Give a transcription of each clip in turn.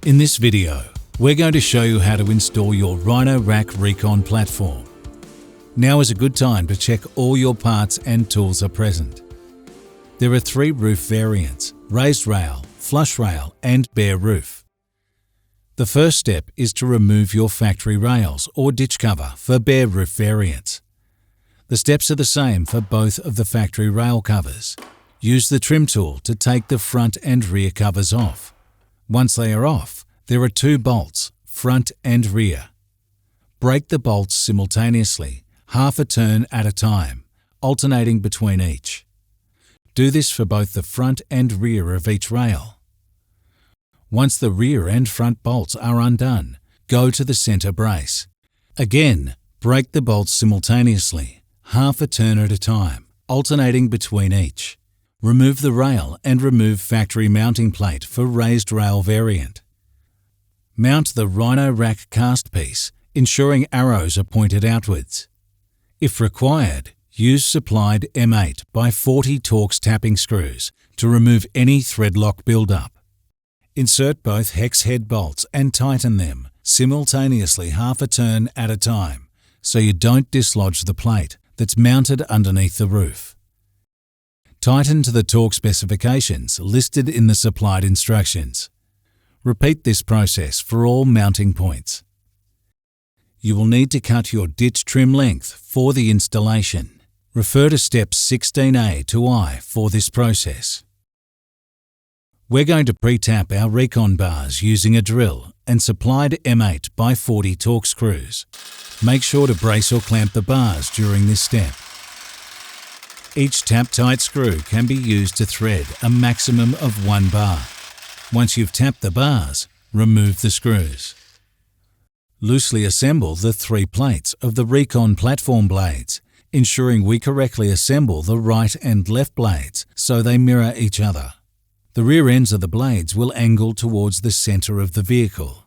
In this video, we're going to show you how to install your Rhino-Rack Reconn platform. Now is a good time to check all your parts and tools are present. There are 3 roof variants: raised rail, flush rail and bare roof. The first step is to remove your factory rails or ditch cover for bare roof variants. The steps are the same for both of the factory rail covers. Use the trim tool to take the front and rear covers off. Once they are off, there are 2 bolts, front and rear. Break the bolts simultaneously, half a turn at a time, alternating between each. Do this for both the front and rear of each rail. Once the rear and front bolts are undone, go to the center brace. Again, break the bolts simultaneously, half a turn at a time, alternating between each. Remove the rail and remove factory mounting plate for raised rail variant. Mount the Rhino-Rack cast piece, ensuring arrows are pointed outwards. If required, use supplied M8 by 40 Torx tapping screws to remove any thread lock buildup. Insert both hex head bolts and tighten them simultaneously half a turn at a time so you don't dislodge the plate that's mounted underneath the roof. Tighten to the torque specifications listed in the supplied instructions. Repeat this process for all mounting points. You will need to cut your ditch trim length for the installation. Refer to steps 16A to I for this process. We're going to pre-tap our Reconn bars using a drill and supplied M8 by 40 Torx screws. Make sure to brace or clamp the bars during this step. Each tap-tight screw can be used to thread a maximum of 1 bar. Once you've tapped the bars, remove the screws. Loosely assemble the 3 plates of the Reconn platform blades, ensuring we correctly assemble the right and left blades so they mirror each other. The rear ends of the blades will angle towards the center of the vehicle.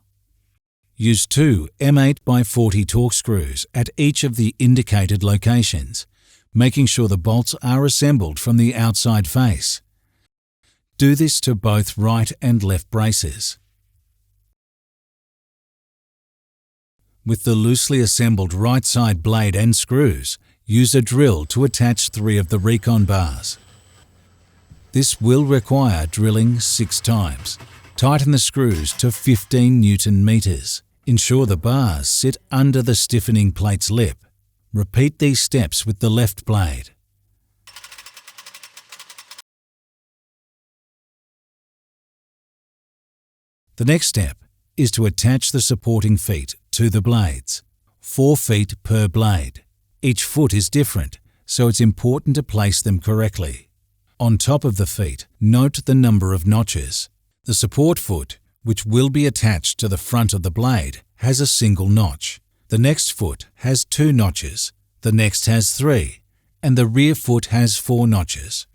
Use 2 M8 by 40 Torx screws at each of the indicated locations, making sure the bolts are assembled from the outside face. Do this to both right and left braces. With the loosely assembled right side blade and screws, use a drill to attach 3 of the Reconn bars. This will require drilling 6 times. Tighten the screws to 15 Newton meters. Ensure the bars sit under the stiffening plate's lip. Repeat these steps with the left blade. The next step is to attach the supporting feet to the blades. 4 feet per blade. Each foot is different, so it's important to place them correctly. On top of the feet, note the number of notches. The support foot, which will be attached to the front of the blade, has a single notch. The next foot has 2 notches, the next has 3, and the rear foot has 4 notches.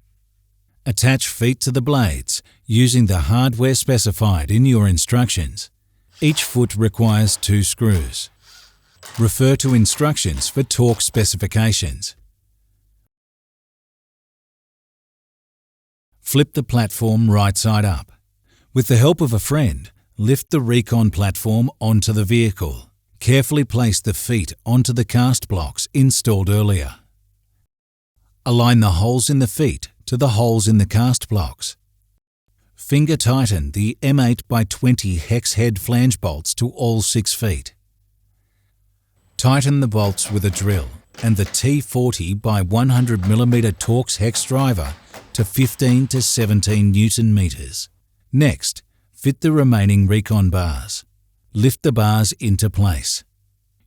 Attach feet to the blades using the hardware specified in your instructions. Each foot requires 2 screws. Refer to instructions for torque specifications. Flip the platform right side up. With the help of a friend, lift the Reconn platform onto the vehicle. Carefully place the feet onto the cast blocks installed earlier. Align the holes in the feet to the holes in the cast blocks. Finger tighten the M8 by 20 hex head flange bolts to all 6 feet. Tighten the bolts with a drill and the T40 by 100mm Torx hex driver to 15 to 17 Newton meters. Next, fit the remaining Reconn bars. Lift the bars into place.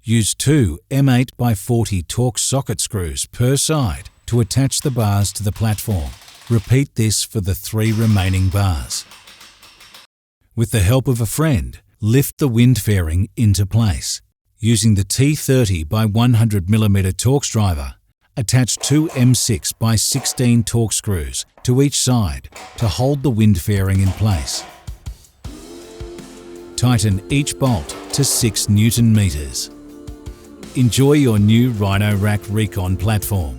Use 2 M8 by 40 Torx socket screws per side to attach the bars to the platform. Repeat this for the 3 remaining bars. With the help of a friend, lift the wind fairing into place. Using the T30 by 100mm Torx driver, attach 2 M6 by 16 Torx screws to each side to hold the wind fairing in place. Tighten each bolt to 6 Newton meters. Enjoy your new Rhino-Rack Reconn platform.